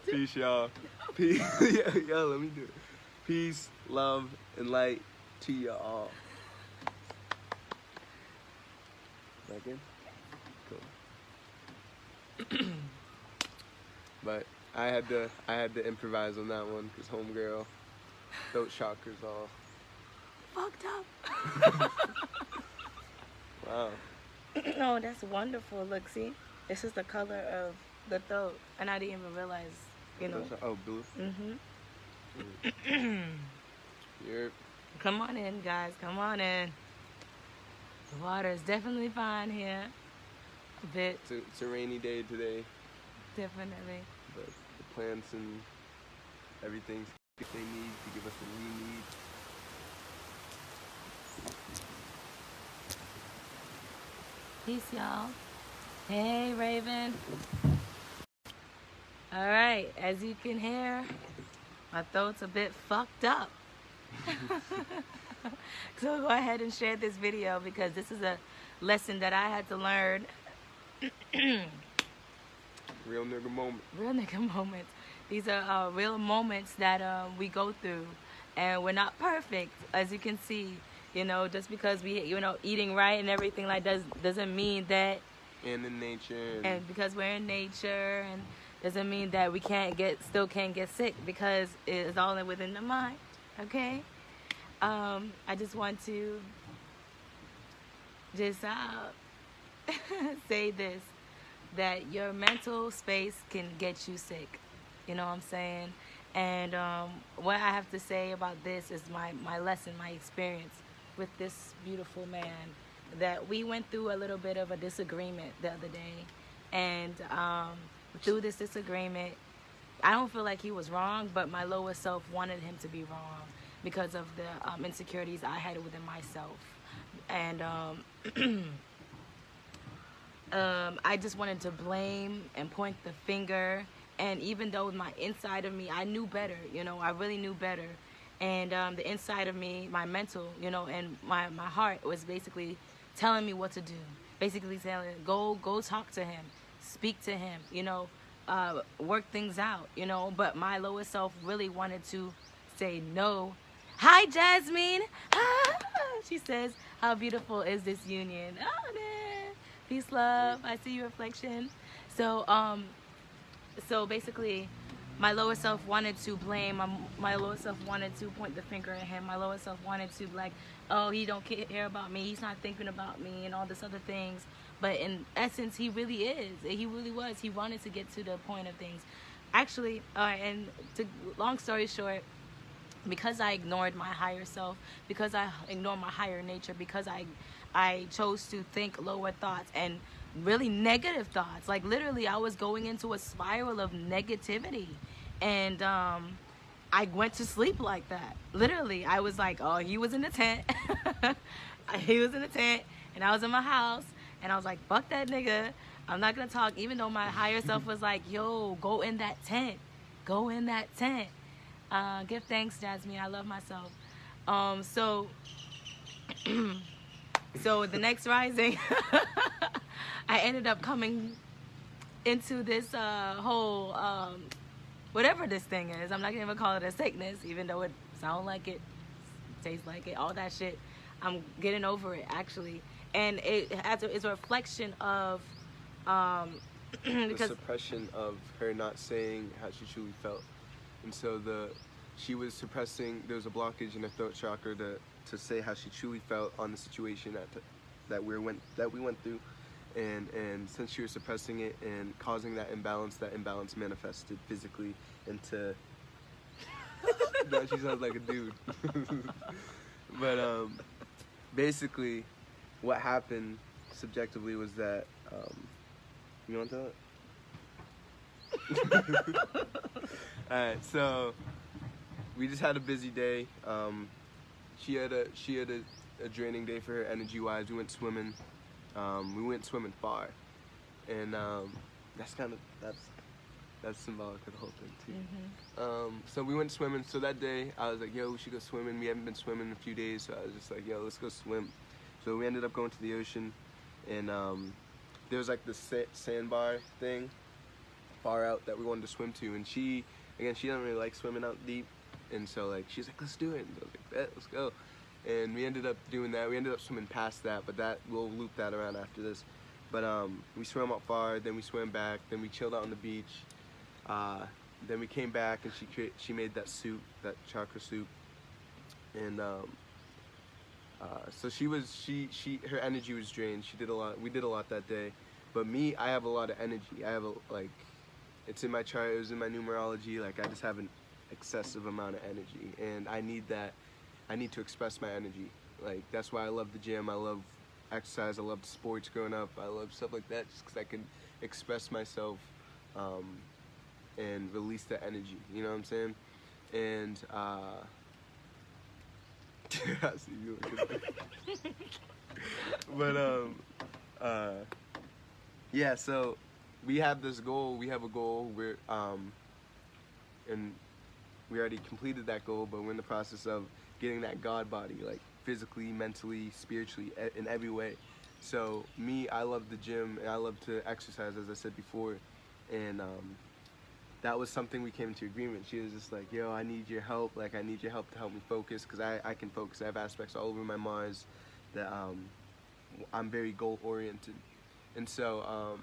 Peace, y'all. Peace. Yo, let me do it. Peace, love, and light to y'all. Back in? Cool. But I had to improvise on that one because homegirl, throat chakras all fucked up. Wow. Oh, that's wonderful. Look, see, this is the color of the throat, and I didn't even realize, you know. Oh, blue. Yep. Come on in, guys. Come on in. The water is definitely fine here. A bit. It's a rainy day today. Definitely. But the plants and everything's what they need to give us what we need. Peace, y'all. Hey, Raven. All right, as you can hear, my throat's a bit fucked up. So go ahead and share this video because this is a lesson that I had to learn. Real nigga moment. Real nigga moments. These are real moments that we go through, and we're not perfect, as you can see. You know, just because we, eating right and everything like that doesn't mean that. And in nature. And because we're in nature, and doesn't mean that we still can't get sick because it's all within the mind. Okay. I just want to just say this, that your mental space can get you sick. You know what I'm saying? And what I have to say about this is my lesson, my experience with this beautiful man, that we went through a little bit of a disagreement the other day. And through this disagreement, I don't feel like he was wrong, but my lower self wanted him to be wrong because of the insecurities I had within myself. And I just wanted to blame and point the finger. And even though my inside of me, I knew better, I really knew better. And the inside of me, my mental, and my heart was basically telling me what to do. Basically telling, go talk to him, speak to him, work things out, But my lower self really wanted to say no. Hi, Jasmine. She says, how beautiful is this union? Oh, man. Peace, love. I see your reflection. So basically, my lower self wanted to blame. My lower self wanted to point the finger at him. My lower self wanted to be like, oh, he don't care about me. He's not thinking about me and all this other things. But in essence, he really is. He really was. He wanted to get to the point of things. Actually, long story short, because I ignored my higher self, because I ignored my higher nature, because I chose to think lower thoughts and really negative thoughts. Like literally, I was going into a spiral of negativity, and I went to sleep like that. Literally, I was like, oh, he was in the tent. He was in the tent, and I was in my house, and I was like, fuck that nigga. I'm not gonna talk, even though my higher self was like, yo, go in that tent. Go in that tent. Give thanks, Jasmine. I love myself. So the next rising, I ended up coming into this whole, whatever this thing is. I'm not going to even call it a sickness, even though it sounds like it, tastes like it, all that shit. I'm getting over it, actually. And it's a reflection of... the suppression of her not saying how she truly felt. And so she was suppressing, there was a blockage in her throat chakra to say how she truly felt on the situation that we went through, and since she was suppressing it and causing that imbalance manifested physically into. No, she sounds like a dude. But basically, what happened subjectively was that you want to tell it? All right, so we just had a busy day. She had a draining day for her energy-wise. We went swimming. We went swimming far, and that's symbolic of the whole thing too. Mm-hmm. So we went swimming. So that day, I was like, "Yo, we should go swimming." We haven't been swimming in a few days, so I was just like, "Yo, let's go swim." So we ended up going to the ocean, and there was like this sandbar thing far out that we wanted to swim to, and she doesn't really like swimming out deep, and so like she's like, let's do it. And I was like, bet, let's go. And we ended up doing that. We ended up swimming past that, but that we'll loop that around after this. But we swam out far, then we swam back, then we chilled out on the beach. Then we came back and she made that soup, that chakra soup, and so her energy was drained. She did a lot. We did a lot that day. But me, I have a lot of energy. I have it's in my chart. It was in my numerology. Like I just have an excessive amount of energy, and I need that. I need to express my energy. Like that's why I love the gym. I love exercise. I loved sports growing up. I love stuff like that just because I can express myself and release the energy. You know what I'm saying? And I see you looking but yeah, so we have this goal. We have a goal. And we already completed that goal, but we're in the process of getting that God body, like physically, mentally, spiritually, in every way. So me, I love the gym and I love to exercise, as I said before, and that was something we came into agreement. She was just like, yo, I need your help. Like I need your help to help me focus, because I can focus. I have aspects all over my Mars that I'm very goal oriented, and so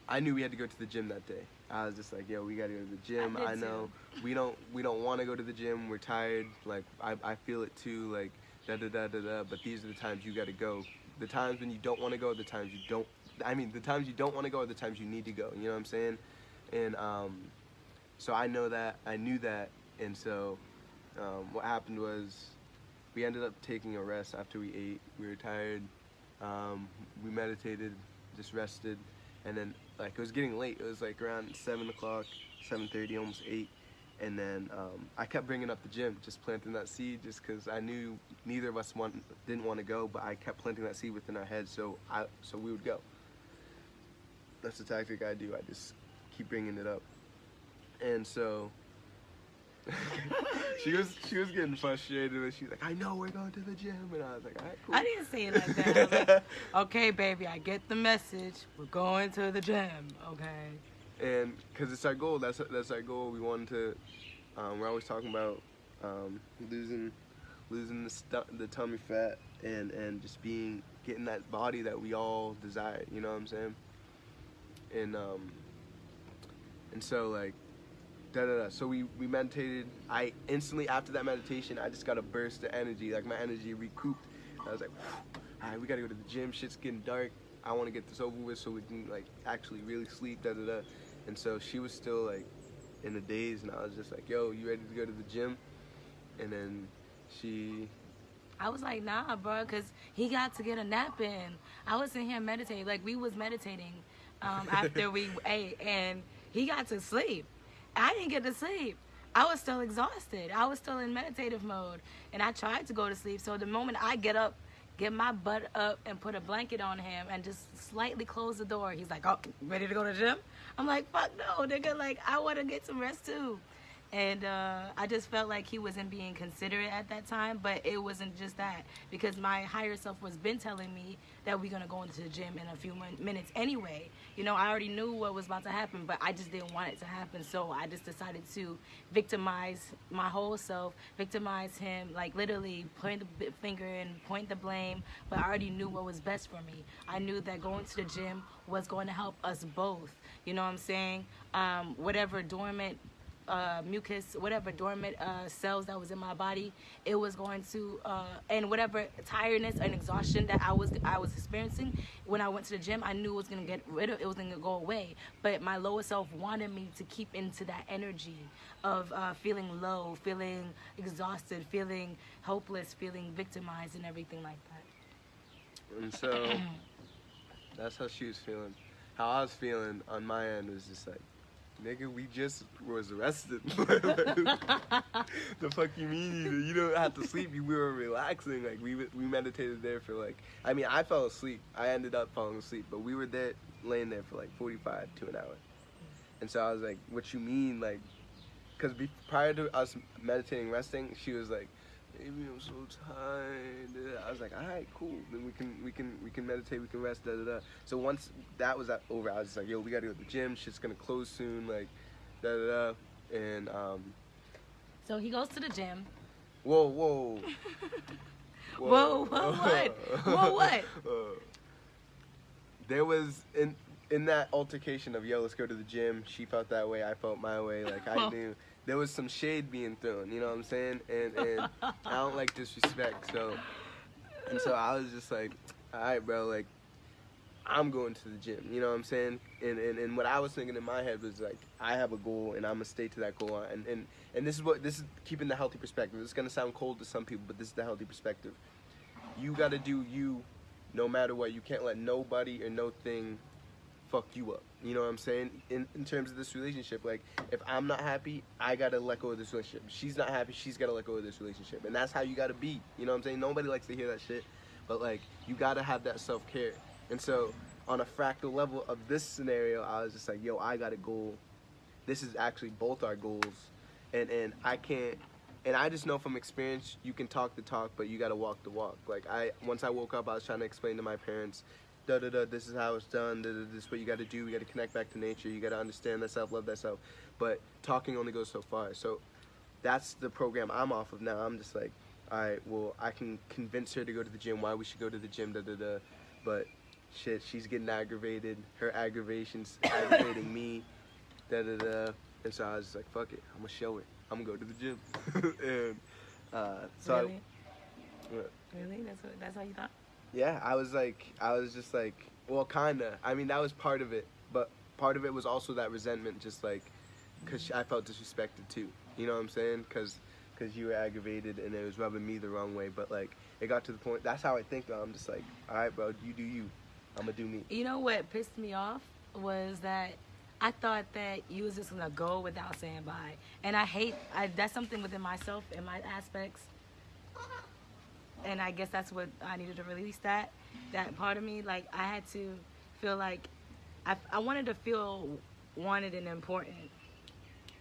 I knew we had to go to the gym that day. I was just like, yo, we gotta go to the gym. I know we don't want to go to the gym. We're tired. Like I feel it too. Like da da da da da. But these are the times you gotta go. The times when you don't want to go, the times you don't. I mean, the times you don't want to go are the times you need to go. You know what I'm saying? And so I know that. I knew that. And so what happened was we ended up taking a rest after we ate. We were tired. We meditated, just rested, and then like it was getting late. It was like around 7 o'clock, 7:30, almost 8. And then I kept bringing up the gym, just planting that seed, just because I knew neither of us didn't want to go, but I kept planting that seed within our heads, so we would go. That's the tactic I do. I just keep bringing it up. And so she was getting frustrated, and she's like, I know we're going to the gym, and I was like, all right, cool. I didn't say it like that. I was like, okay, baby, I get the message. We're going to the gym, okay? And because it's our goal, that's our goal. We wanted to. We're always talking about losing the tummy fat and just getting that body that we all desire. You know what I'm saying? And so like da da da. So we meditated. I instantly after that meditation, I just got a burst of energy. Like my energy recouped. I was like, all right, we gotta go to the gym. Shit's getting dark. I want to get this over with so we can like actually really sleep. Da da da. And so she was still like in a daze, and I was just like, yo, you ready to go to the gym? And then I was like, nah, bro, because he got to get a nap in. I was in here meditating. Like, we was meditating after we ate, and he got to sleep. I didn't get to sleep. I was still exhausted. I was still in meditative mode, and I tried to go to sleep. So the moment I get up, get my butt up and put a blanket on him and just slightly close the door, he's like, oh, ready to go to the gym? I'm like, fuck no, nigga. Like, I want to get some rest too. And I just felt like he wasn't being considerate at that time, but it wasn't just that, because my higher self was been telling me that we're going to go into the gym in a few minutes anyway. You know, I already knew what was about to happen, but I just didn't want it to happen. So I just decided to victimize my whole self, victimize him, like literally point the finger and point the blame, but I already knew what was best for me. I knew that going to the gym was going to help us both. You know what I'm saying? Whatever dormant mucus, whatever dormant cells that was in my body, it was going to, and whatever tiredness and exhaustion that I was experiencing when I went to the gym, I knew it was gonna get rid of, it was gonna go away. But my lower self wanted me to keep into that energy of feeling low, feeling exhausted, feeling hopeless, feeling victimized, and everything like that. And so that's how she was feeling. How I was feeling on my end was just like, nigga, we just was arrested. The fuck you mean? You don't have to sleep. We were relaxing. Like we meditated there for like. I mean, I fell asleep. I ended up falling asleep, but we were there, laying there for like 45 to an hour. And so I was like, "What you mean?" Like, because prior to us meditating, resting, she was like, Maybe I'm so tired. I was like, all right, cool. Then we can meditate, we can rest, da da da. So once that was over, I was just like, yo, we gotta go to the gym. Shit's gonna close soon, like, da da da. And So he goes to the gym. whoa, whoa, Whoa, what? Whoa, what? There was in that altercation of yo, let's go to the gym. She felt that way, I felt my way. Like I knew there was some shade being thrown. You know what I'm saying? And I don't like disrespect. So I was just like, all right, bro. Like I'm going to the gym. You know what I'm saying? And what I was thinking in my head was like, I have a goal and I'm gonna stay to that goal. And this is keeping the healthy perspective. It's gonna sound cold to some people, but this is the healthy perspective. You gotta do you, no matter what. You can't let nobody or no thing fuck you up. You know what I'm saying? In terms of this relationship, like if I'm not happy, I gotta let go of this relationship. She's not happy, she's gotta let go of this relationship. And that's how you gotta be. You know what I'm saying? Nobody likes to hear that shit, but like you gotta have that self-care. And so on a fractal level of this scenario, I was just like, yo, I got a goal. This is actually both our goals. And I can't, and I just know from experience, you can talk the talk, but you gotta walk the walk. Like once I woke up, I was trying to explain to my parents, da da da, this is how it's done, da da, this is what you gotta do, you gotta connect back to nature, you gotta understand that self, love that self. But talking only goes so far. So that's the program I'm off of now. I'm just like, all right, well, I can convince her to go to the gym, why we should go to the gym, da da da. But shit, she's getting aggravated. Her aggravation's aggravating me, da da da. And so I was just like, fuck it, I'm gonna show her. I'm gonna go to the gym. And so Really? Really? That's how you thought? yeah, I was just like, well, kinda. I mean, that was part of it, but part of it was also that resentment, just like, cause I felt disrespected too. You know what I'm saying? Cause you were aggravated and it was rubbing me the wrong way. But like, it got to the point. That's how I think though. I'm just like, all right, bro, you do you. I'm gonna do me. You know what pissed me off was that I thought that you was just gonna go without saying bye, and that's something within myself and my aspects, and I guess that's what I needed to release. That part of me, like I had to feel like I wanted to feel wanted and important,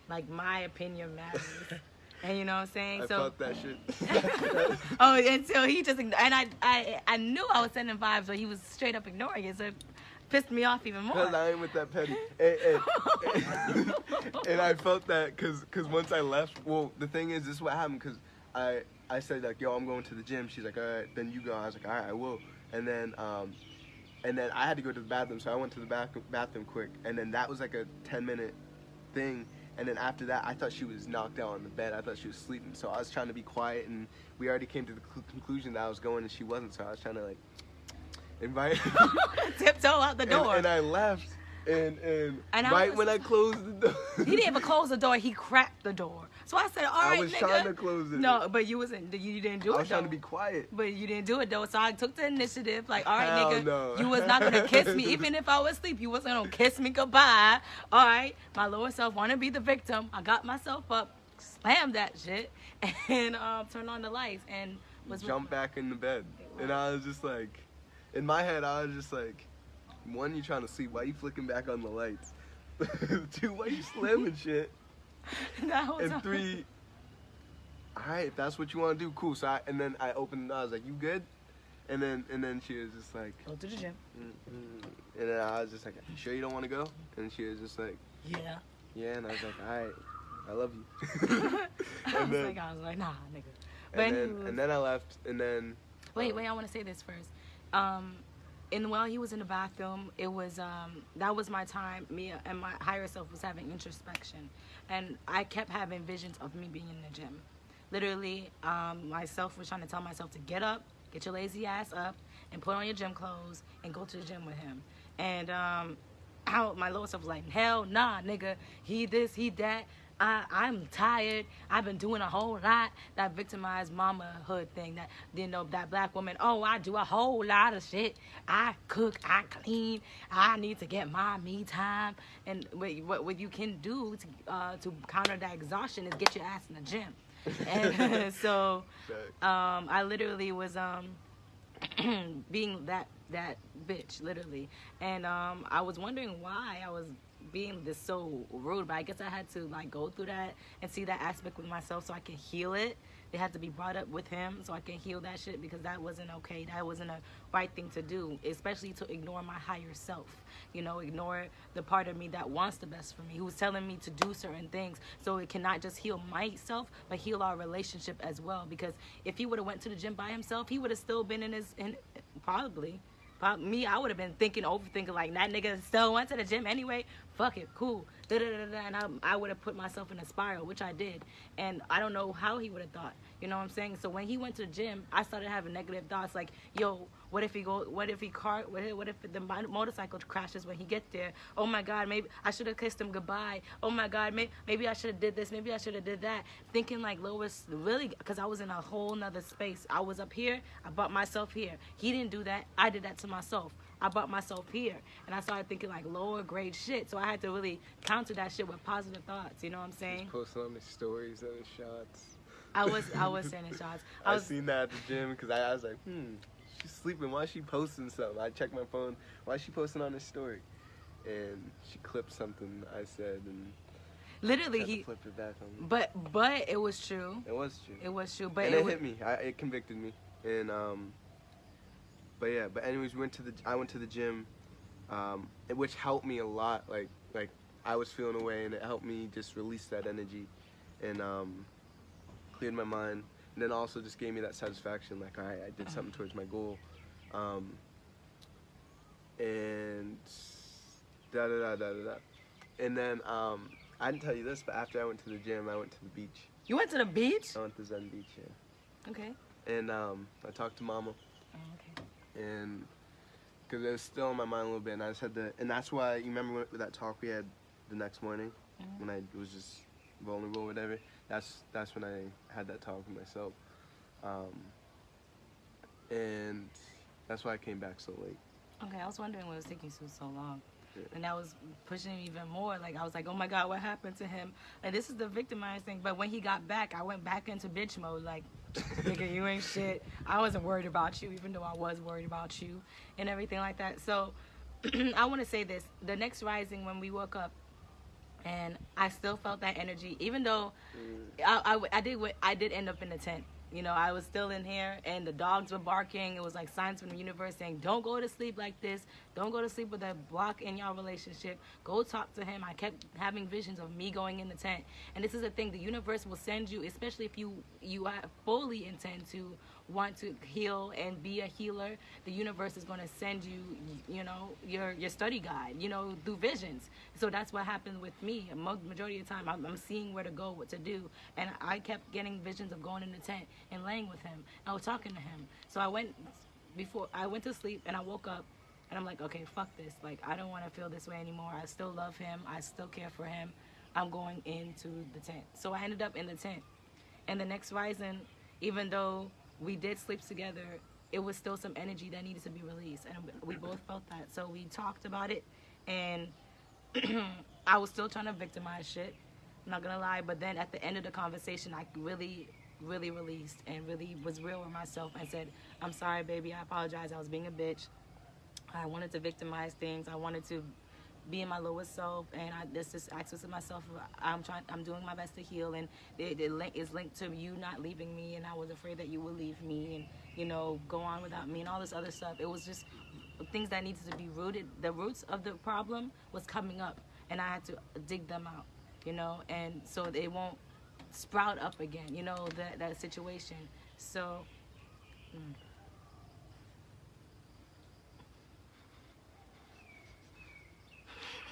like my opinion matters. And you know what I'm saying? I felt that shit. Oh, until he just, and I knew I was sending vibes, but he was straight up ignoring it, so it pissed me off even more. Because I ain't with that petty. And I felt that because once I left, well, the thing is, this is what happened, because I said, like, yo, I'm going to the gym. She's like, all right, then you go. I was like, all right, I will. And then I had to go to the bathroom, so I went to the bathroom quick. And then that was like a 10-minute thing. And then after that, I thought she was knocked out on the bed. I thought she was sleeping. So I was trying to be quiet, and we already came to the conclusion that I was going, and she wasn't. So I was trying to, like, invite tiptoe out the door. And I left, and right when I closed the door. He didn't even close the door. He cracked the door. So I said, all right, I was nigga. trying to close it. No, but you didn't do it, though. I was trying to be quiet. But you didn't do it, though. So I took the initiative. Like, all right, Hell nigga, no. you was not going to kiss me. Even if I was asleep, you wasn't going to kiss me goodbye. All right, my lower self want to be the victim. I got myself up, slammed that shit, and turned on the lights. And jumped back in the bed. And I was just like, in my head, I was just like, one, you trying to sleep. Why you flicking back on the lights? Two, why you slamming shit? And three, all right, if that's what you want to do, cool. So and then I opened it. I was like, you good? And then she was just like, go to the gym. And then I was just like, you sure you don't want to go? And she was just like, yeah. Yeah. And I was like, all right, I love you. I was like, nah, nigga. But and then I left. And then wait, I want to say this first. And while he was in the bathroom, it was that was my time. Me and my higher self was having introspection, and I kept having visions of me being in the gym. Literally, myself was trying to tell myself to get up, get your lazy ass up, and put on your gym clothes and go to the gym with him. And my lower self was like, hell nah, nigga. He this, he that. I'm tired. I've been doing a whole lot. That victimized mamahood thing. That, you know, that black woman. Oh, I do a whole lot of shit. I cook. I clean. I need to get my me time. And what you can do to counter that exhaustion is get your ass in the gym. And so I literally was being that bitch, literally. And I was wondering why I was being this so rude, but I guess I had to like go through that and see that aspect with myself so I can heal it, they had to be brought up with him so I can heal that shit, because that wasn't okay. That wasn't a right thing to do, especially to ignore my higher self. You know, ignore the part of me that wants the best for me, who's telling me to do certain things. So it cannot just heal myself, but heal our relationship as well. Because if he would have went to the gym by himself, he would have still been probably me, I would have been overthinking, like, that nigga still went to the gym anyway. Fuck it, cool. And I would have put myself in a spiral, which I did. And I don't know how he would have thought. You know what I'm saying? So when he went to the gym, I started having negative thoughts, like, yo, what if the motorcycle crashes when he gets there? Oh my God, maybe I should have kissed him goodbye. Oh my God, maybe I should have did this. Maybe I should have did that. Thinking like Lois, really, because I was in a whole nother space. I was up here. I brought myself here. He didn't do that. I did that to myself. I brought myself here. And I started thinking like lower grade shit. So I had to really counter that shit with positive thoughts. You know what I'm saying? Just posting on the stories and the shots. I was sending shots. I seen that at the gym because I was like, she's sleeping. Why is she posting something? I checked my phone. Why is she posting on this story? And she clipped something I said, and literally he flipped it back on me. But it was true. It was true. It was true. But and it hit me. It convicted me. And but yeah. But anyways, I went to the gym, which helped me a lot. Like I was feeling away, and it helped me just release that energy, and cleared my mind. And then also just gave me that satisfaction, like, all right, I did something towards my goal. And And then I didn't tell you this, but after I went to the gym, I went to the beach. You went to the beach? I went to Zen Beach, yeah. Okay. And I talked to Mama. Oh, okay. And because it was still in my mind a little bit, and I just had to, and that's why, you remember that talk we had the next morning, when I was just vulnerable or whatever? That's when I had that talk with myself. And that's why I came back so late. Okay, I was wondering what was taking you so long. Yeah. And that was pushing me even more. Like, I was like, oh my God, what happened to him? And this is the victimized thing. But when he got back, I went back into bitch mode. Like, nigga, you ain't shit. I wasn't worried about you, even though I was worried about you and everything like that. So I want to say this. The next rising, when we woke up, and I still felt that energy, even though I did end up in the tent. You know, I was still in here, and the dogs were barking. It was like signs from the universe saying, don't go to sleep like this. Don't go to sleep with that block in your relationship. Go talk to him. I kept having visions of me going in the tent. And this is the thing. The universe will send you, especially if you fully intend to want to heal and be a healer, the universe is going to send you, you know, your study guide, you know, through visions. So that's what happened with me. Majority of the time, I'm seeing where to go, what to do. And I kept getting visions of going in the tent and laying with him. I was talking to him. So I went to sleep, and I woke up, and I'm like, okay, fuck this. Like, I don't want to feel this way anymore. I still love him. I still care for him. I'm going into the tent. So I ended up in the tent. And the next rising, even though we did sleep together, it was still some energy that needed to be released. And we both felt that. So we talked about it, and I was still trying to victimize shit. I'm not going to lie. But then at the end of the conversation, I really released and really was real with myself and said, I'm sorry, baby. I apologize. I was being a bitch. I wanted to victimize things. I wanted to be in my lowest self, and I just access to myself. I'm doing my best to heal, and it is linked to you not leaving me, and I was afraid that you would leave me and, you know, go on without me and all this other stuff. It was just things that needed to be rooted. The roots of the problem was coming up, and I had to dig them out, you know, and so they won't sprout up again, you know, that situation. So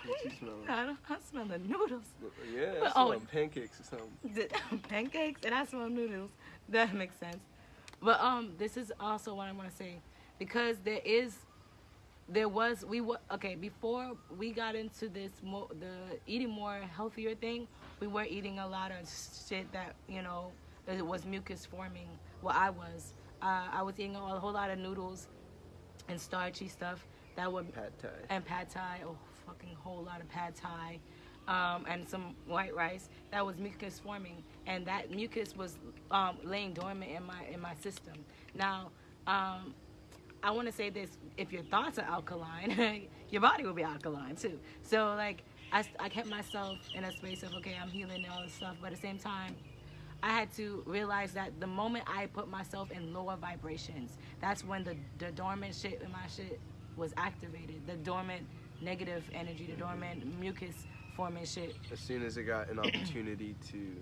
What you smell? I smell the noodles. Yeah, I smell pancakes or something. Pancakes, and I smell noodles. That makes sense. But this is also what I want to say, because before we got into this the eating more healthier thing, we were eating a lot of shit that, you know, it was mucus forming. Well, I was eating a whole lot of noodles and starchy stuff that would pad thai, fucking whole lot of pad thai, and some white rice that was mucus forming, and that mucus was laying dormant in my system. Now, I want to say this: if your thoughts are alkaline, your body will be alkaline too. So like, I kept myself in a space of, okay, I'm healing and all this stuff, but at the same time, I had to realize that the moment I put myself in lower vibrations, that's when the dormant shit in my shit was activated. The dormant negative energy, the dormant mucus forming shit. As soon as it got an opportunity to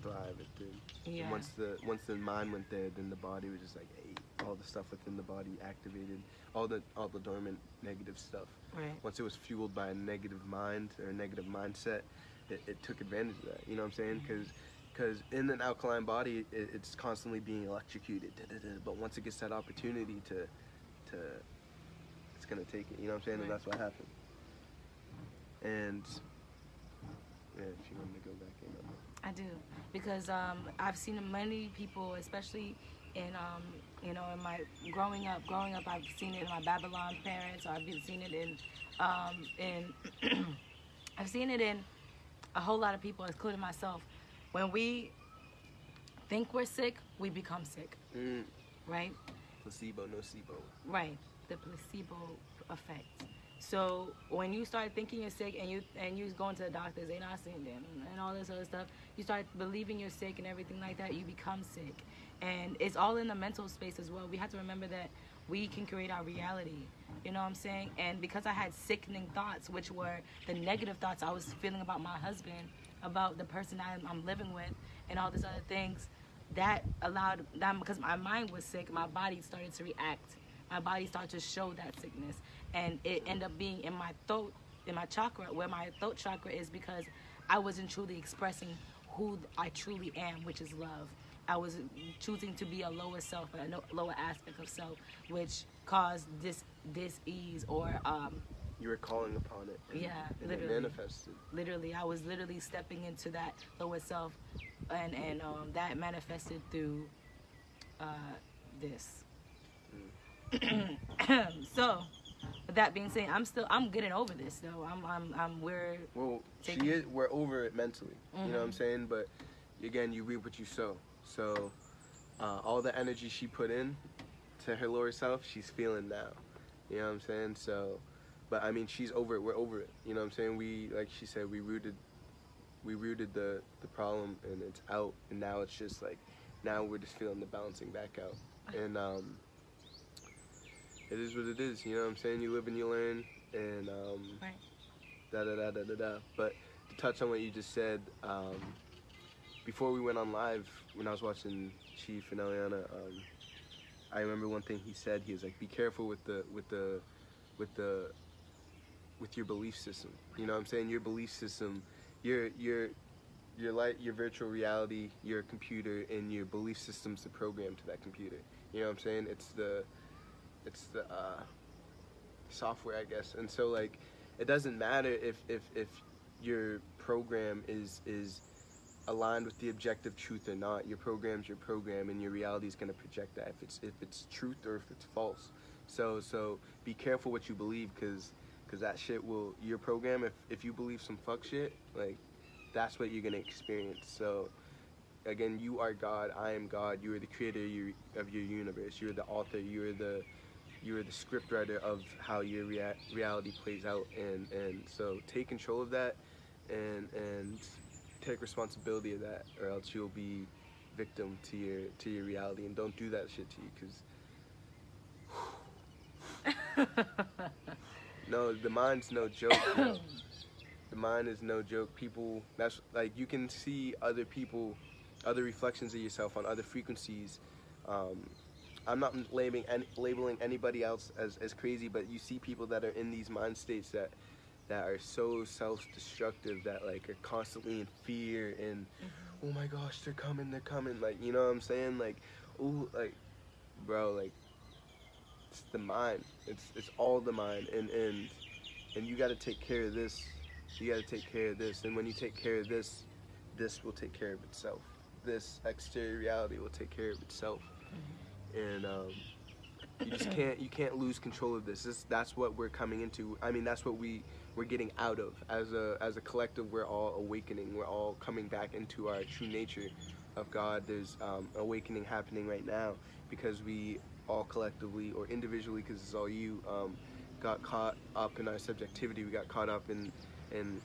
thrive, it did. Yeah. And once the mind went there, then the body was just like, hey, all the stuff within the body activated, all the dormant negative stuff. Right. Once it was fueled by a negative mind or a negative mindset, it took advantage of that. You know what I'm saying? Because in an alkaline body, it's constantly being electrocuted. But once it gets that opportunity to it's gonna take it. You know what I'm saying? Right. And that's what happened. And yeah, if you want to go back in on that. I do, because I've seen many people, especially in in my growing up. I've seen it in my Babylon parents. Or I've seen it in I've seen it in a whole lot of people, including myself. When we think we're sick, we become sick, right? Placebo, nocebo. Right, the placebo effect. So when you start thinking you're sick and you going to the doctors, they not seeing them and all this other stuff, you start believing you're sick and everything like that, you become sick. And it's all in the mental space as well. We have to remember that we can create our reality. You know what I'm saying? And because I had sickening thoughts, which were the negative thoughts I was feeling about my husband, about the person I'm living with, and all these other things, that allowed that, because my mind was sick, my body started to react. My body started to show that sickness, and it ended up being in my throat, in my chakra, where my throat chakra is, because I wasn't truly expressing who I truly am, which is love. I was choosing to be a lower self, a lower aspect of self, which caused this dis-ease or You were calling upon it. yeah, and literally. it manifested. Literally, I was literally stepping into that lower self, and that manifested through this. So, with that being said, I'm getting over this though. We're over it mentally. You know what I'm saying? But again, you reap what you sow. So all the energy she put in to her lower self, she's feeling now. You know what I'm saying? So, but I mean, she's over it. We're over it. You know what I'm saying? We, like she said, we rooted the problem, and it's out. And now it's just like, now we're just feeling the bouncing back out. And it is what it is. You know what I'm saying? You live and you learn. And Right. da. But to touch on what you just said, before we went on live, when I was watching Chief and Eliana, I remember one thing he said. He was like, "Be careful with your belief system." You know what I'm saying? Your belief system, your virtual reality, your computer, and your belief system's the program to that computer. You know what I'm saying? It's the software, I guess. And so like, it doesn't matter if your program is aligned with the objective truth or not. Your program's your program, and your reality is going to project that if it's truth or if it's false. So be careful what you believe, because that shit will, your program, if you believe some fuck shit, like, that's what you're going to experience. So again, you are God, I am God. You are the creator of your universe. You are the author. You are the script writer of how your reality plays out. And so take control of that, and take responsibility of that, or else you'll be victim to your reality. And don't do that shit to you, because no, the mind's no joke. Yo. The mind is no joke. People, that's like, you can see other people, other reflections of yourself on other frequencies. I'm not labeling anybody else as crazy, but you see people that are in these mind states that are so self-destructive, that like are constantly in fear and oh my gosh, they're coming, like, you know what I'm saying? Like, ooh, like, bro, like, it's the mind. It's all the mind, and you got to take care of this. You got to take care of this, and when you take care of this, this will take care of itself. This exterior reality will take care of itself, and you can't lose control of this. That's what we're coming into. I mean, that's what we're getting out of as a collective. We're all awakening. We're all coming back into our true nature of God. There's awakening happening right now, because we all collectively or individually, because it's all you, got caught up in our subjectivity. We got caught up in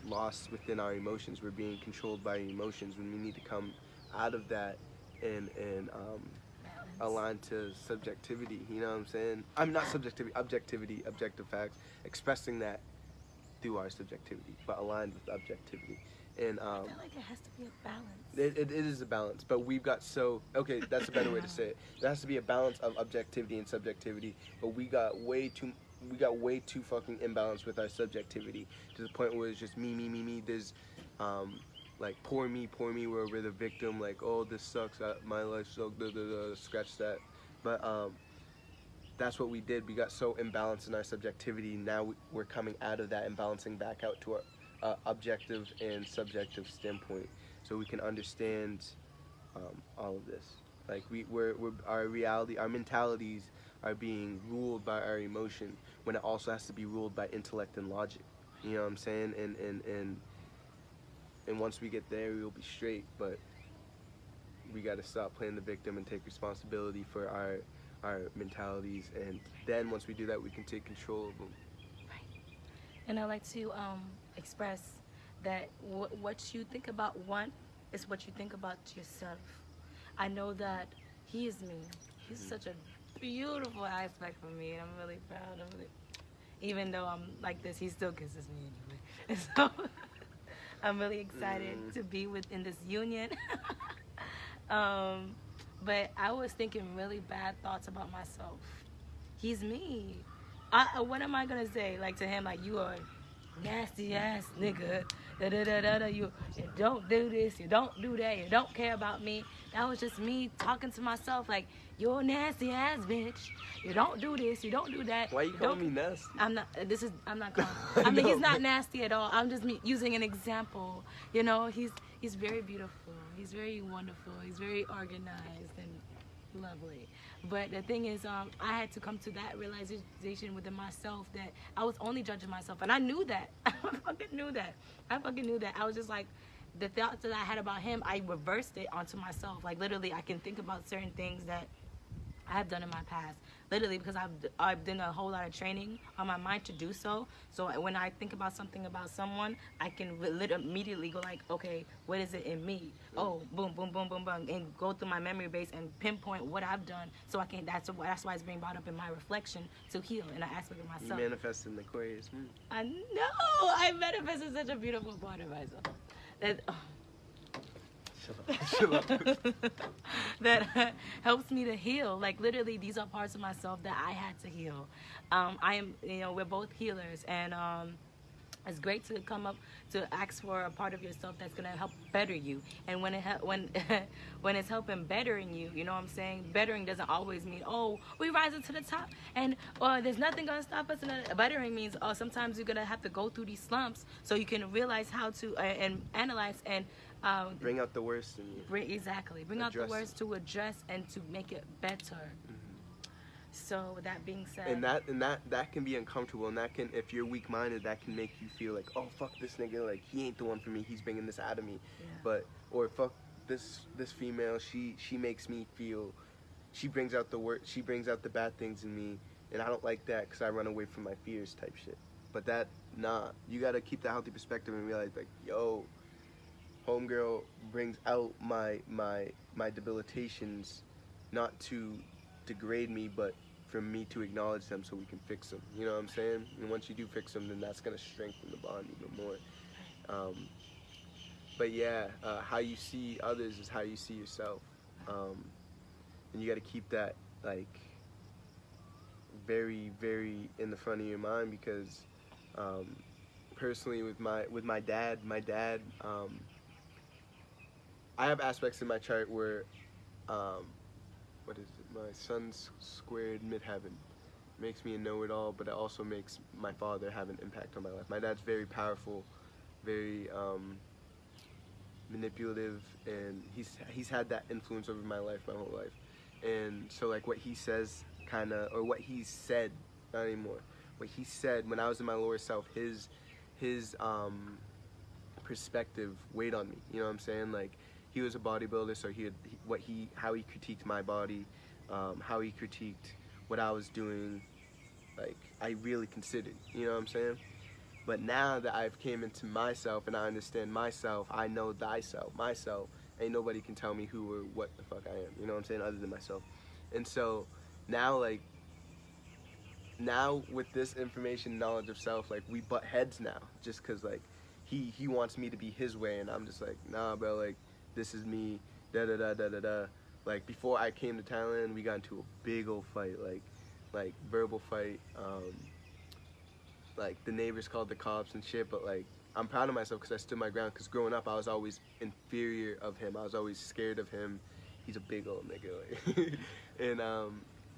lost within our emotions. We're being controlled by emotions when we need to come out of that and aligned to subjectivity. You know what I'm saying? I'm not subjectivity, objectivity, objective facts. Expressing that through our subjectivity, but aligned with objectivity. And I feel like it has to be a balance. it is a balance, but we've got so okay. That's a better way to say it. There has to be a balance of objectivity and subjectivity, but we got way too fucking imbalanced with our subjectivity to the point where it's just me, me, me, me. There's like poor me, where we're the victim. Like, oh, this sucks. My life sucks. Scratch that. But that's what we did. We got so imbalanced in our subjectivity. Now we're coming out of that and balancing back out to our objective and subjective standpoint, so we can understand all of this. Like we're our reality, our mentalities are being ruled by our emotion when it also has to be ruled by intellect and logic. You know what I'm saying? And once we get there, we'll be straight. But we got to stop playing the victim and take responsibility for our mentalities. And then once we do that, we can take control of them. Right. And I like to express that what you think about one is what you think about yourself. I know that he is me. He's such a beautiful aspect for me, and I'm really proud of it. Even though I'm like this, he still kisses me anyway. And so I'm really excited to be within this union. But I was thinking really bad thoughts about myself. He's me. What am I gonna say? Like to him, like, you are a nasty ass nigga. Da da da da da. You don't do this. You don't do that. You don't care about me. That was just me talking to myself, like, you're a nasty ass bitch. You don't do this. You don't do that. Why you calling me nasty? I'm not. I'm not calling. I mean, he's not nasty at all. I'm just using an example. You know, he's very beautiful. He's very wonderful. He's very organized and lovely. But the thing is, I had to come to that realization within myself that I was only judging myself, and I knew that. I fucking knew that. I was just like, the thoughts that I had about him, I reversed it onto myself. Like, literally, I can think about certain things that I have done in my past, literally, because I've done a whole lot of training on my mind to do so. So when I think about something about someone, I can immediately go like, okay, what is it in me? Oh, boom, boom, boom, boom, boom, and go through my memory base and pinpoint what I've done. So I can. That's why it's being brought up in my reflection to heal in an aspect of myself. You manifested the Aquarius moon. I know. I manifested such a beautiful part of myself. That. Oh. That helps me to heal. Like, literally, these are parts of myself that I had to heal. I am, we're both healers, and it's great to come up to ask for a part of yourself that's gonna help better you. And when when it's helping bettering you, you know what I'm saying? Bettering doesn't always mean, oh, we rising to the top and there's nothing gonna stop us. And bettering means, oh, sometimes you're gonna have to go through these slumps so you can realize how to and analyze and bring out the worst in you. Bring out the worst to address and to make it better. So with that being said, and that can be uncomfortable, and that can, if you're weak-minded, that can make you feel like, oh, fuck this nigga, like, he ain't the one for me, he's bringing this out of me. But, or fuck this female, she makes me feel, she brings out the bad things in me, and I don't like that because I run away from my fears type shit. But you gotta keep that healthy perspective and realize, like, yo, homegirl brings out my debilitations, not to degrade me, but for me to acknowledge them so we can fix them. You know what I'm saying? And once you do fix them, then that's gonna strengthen the bond even more. But yeah, how you see others is how you see yourself, and you got to keep that, like, very, very in the front of your mind, because personally with my dad, I have aspects in my chart where what is it? My sun's squared midheaven makes me a know-it-all, but it also makes my father have an impact on my life. My dad's very powerful, very manipulative, and he's had that influence over my life my whole life. And so, like, what he says or what he said, not anymore, what he said when I was in my lower self, his perspective weighed on me. You know what I'm saying? Like, he was a bodybuilder, so how he critiqued my body, how he critiqued what I was doing, like, I really considered, you know what I'm saying? But now that I've came into myself and I understand myself, I know myself, ain't nobody can tell me who or what the fuck I am. You know what I'm saying? Other than myself. And so now, like, now with this information, knowledge of self, like, we butt heads now, just because, like, he wants me to be his way, and I'm just like, nah, bro, like, this is me, da da da da da da. Like, before I came to Thailand, we got into a big old fight, like verbal fight. Like, the neighbors called the cops and shit, but, like, I'm proud of myself because I stood my ground, because growing up I was always inferior of him. I was always scared of him. He's a big old nigga, like, and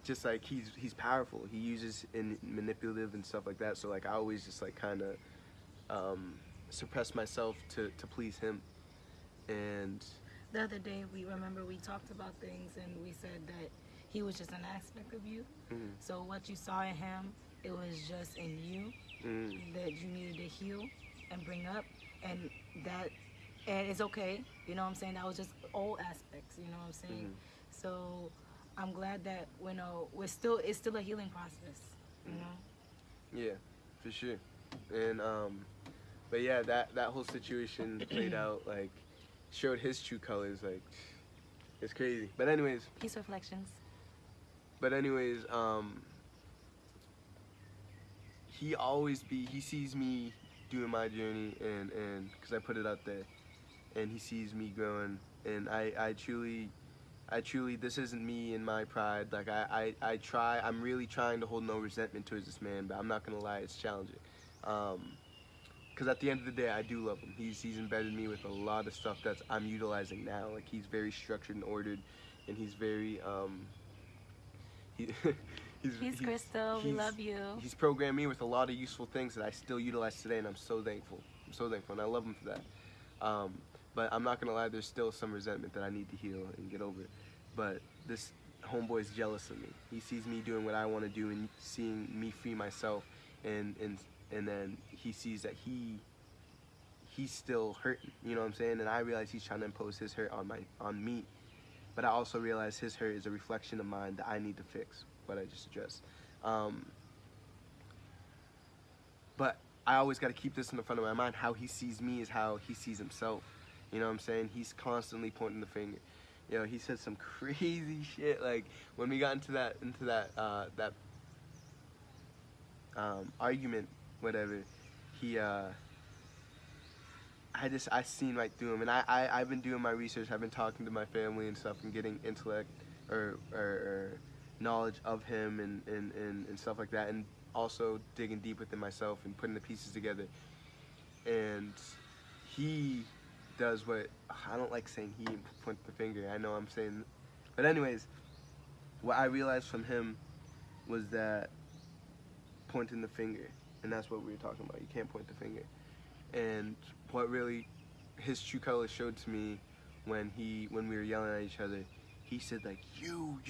just like he's powerful. He uses in manipulative and stuff like that. So like I always just like kind of suppress myself to please him. And the other day we talked about things, and we said that he was just an aspect of you. So what you saw in him, it was just in you that you needed to heal and bring up, and it's okay. You know what I'm saying? That was just old aspects. You know what I'm saying? So I'm glad that it's still a healing process. You know? Yeah, for sure. And but yeah, that whole situation played out, like, showed his true colors. Like, it's crazy. But anyways, Peace reflections. But anyways, he sees me doing my journey, and because I put it out there, and he sees me growing, and I truly, this isn't me and my pride. Like, I'm really trying to hold no resentment towards this man, but I'm not gonna lie, it's challenging. Because at the end of the day, I do love him. He's embedded me with a lot of stuff that I'm utilizing now. Like, he's very structured and ordered, and he's very he's Crystal. We love you. He's programmed me with a lot of useful things that I still utilize today, and I'm so thankful. And I love him for that. But I'm not gonna lie, there's still some resentment that I need to heal and get over. But this homeboy's jealous of me. He sees me doing what I want to do and seeing me free myself, and then he sees that he's still hurting. You know what I'm saying? And I realize he's trying to impose his hurt on me. But I also realize his hurt is a reflection of mine that I need to fix, what I just addressed. But I always got to keep this in the front of my mind. How he sees me is how he sees himself. You know what I'm saying? He's constantly pointing the finger. You know, he said some crazy shit. Like, when we got into that argument, whatever, I seen right through him, and I've been doing my research. I've been talking to my family and stuff, and getting intellect or knowledge of him and stuff like that, and also digging deep within myself and putting the pieces together. And he does what I don't like saying. He points the finger. I know I'm saying, but anyways, what I realized from him was that pointing the finger, and that's what we were talking about. You can't point the finger. And what really his true colors showed to me when we were yelling at each other, he said, like, you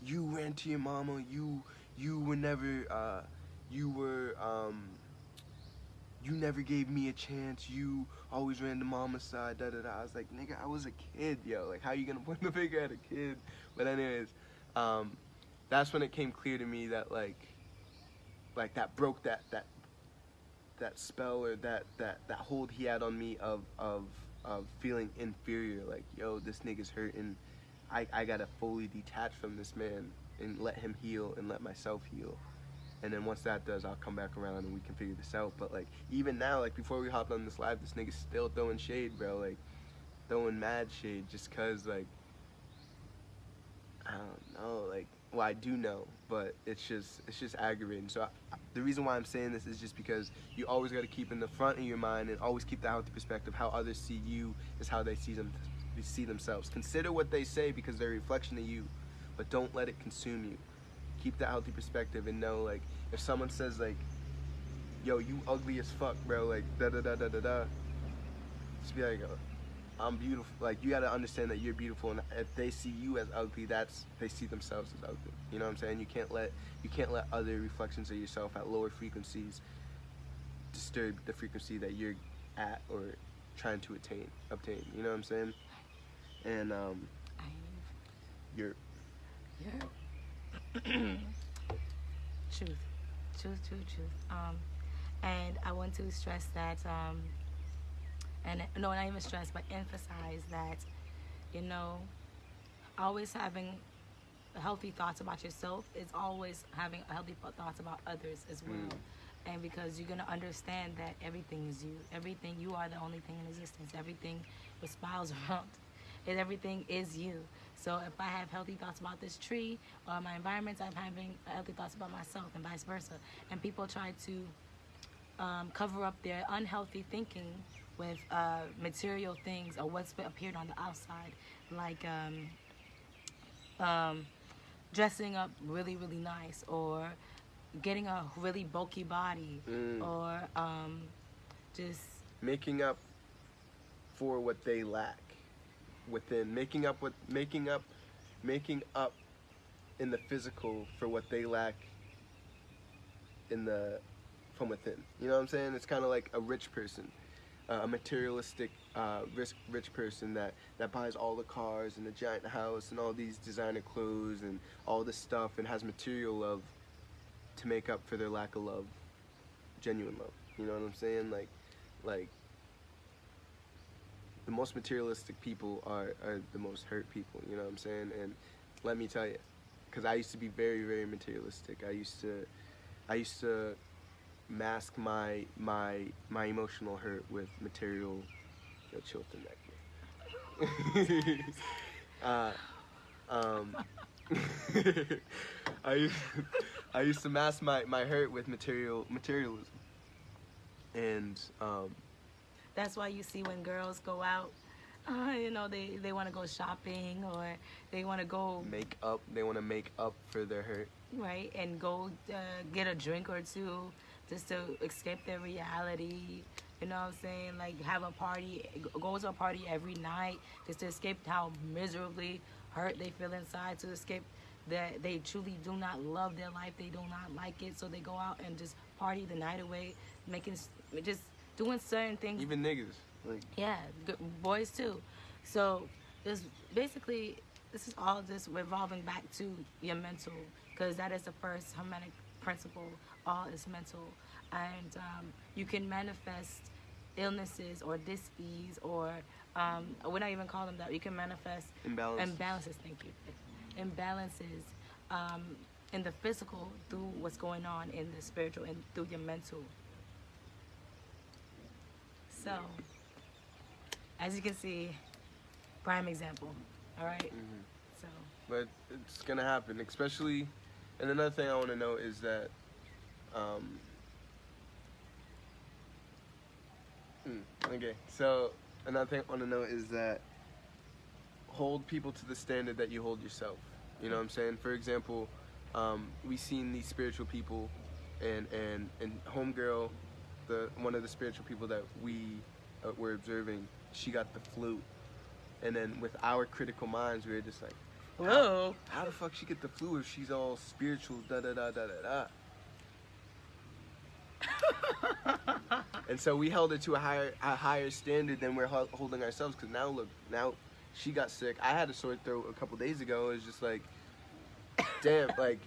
ran to your mama, you were never you never gave me a chance, you always ran to mama's side, da da da. I was like, nigga, I was a kid, yo, like, how you gonna point the finger at a kid? But anyways, that's when it came clear to me that like that broke that spell, or that hold he had on me of feeling inferior. Like, yo, this nigga's hurting. I gotta fully detach from this man and let him heal and let myself heal. And then once that does, I'll come back around and we can figure this out. But like, even now, like, before we hopped on this live, this nigga's still throwing shade, bro. Like, throwing mad shade just cause, like, I don't know, like, well, I do know, but it's just aggravating. So the reason why I'm saying this is just because you always got to keep in the front of your mind and always keep the healthy perspective. How others see you is how they see themselves. Consider what they say because they're a reflection of you, but don't let it consume you. Keep that healthy perspective and know, like, if someone says, like, yo, you ugly as fuck, bro, like, da da da da da da, just be like, I'm beautiful. Like, you gotta understand that you're beautiful, and if they see you as ugly, they see themselves as ugly. You know what I'm saying? You can't let other reflections of yourself at lower frequencies disturb the frequency that you're at or trying to obtain. You know what I'm saying? And you're truth. And I want to stress that and no, not even stress, but emphasize that, you know, always having healthy thoughts about yourself is always having healthy thoughts about others as well. And because you're gonna understand that everything is you. Everything, you are the only thing in existence. Everything revolves around, and everything is you. So if I have healthy thoughts about this tree or my environment, I'm having healthy thoughts about myself, and vice versa. And people try to cover up their unhealthy thinking with material things or what's appeared on the outside, like dressing up really, really nice, or getting a really bulky body, or just making up for what they lack within, making up in the physical for what they lack in the from within. You know what I'm saying? It's kind of like a rich person, a materialistic rich person that buys all the cars and the giant house and all these designer clothes and all this stuff, and has material love to make up for their lack of love, genuine love. You know what I'm saying? Like the most materialistic people are the most hurt people. You know what I'm saying? And let me tell you, because I used to be very, very materialistic. I used to mask my emotional hurt with material. Yo, chill with the neck. I used to mask my hurt with materialism, and that's why you see when girls go out, you know, they want to go shopping, or they want to go they want to make up for their hurt, right, and go get a drink or two just to escape their reality. You know what I'm saying? Like have a party, go to a party every night just to escape how miserably hurt they feel inside, to escape that they truly do not love their life, they do not like it, so they go out and just party the night away, just doing certain things. Even niggas, like, yeah, boys too. So this basically, this is all just revolving back to your mental, because that is the first Hermetic principle. All is mental, and you can manifest illnesses or dis-ease, or we're not even calling them that. You can manifest imbalances. Thank you. Imbalances in the physical through what's going on in the spiritual and through your mental. So, as you can see, prime example. All right. Mm-hmm. So. But it's gonna happen, especially. And another thing I want to know is that. Okay. So another thing I want to know is that hold people to the standard that you hold yourself. You know what I'm saying? For example, we seen these spiritual people, and homegirl, one of the spiritual people that we were observing, she got the flu, and then with our critical minds, we were just like, whoa, how the fuck she get the flu if she's all spiritual? Da da da da da da. And so we held it to a higher standard than we're holding ourselves. Because now look, now she got sick. I had a sore throat a couple days ago. It's just like, damn, like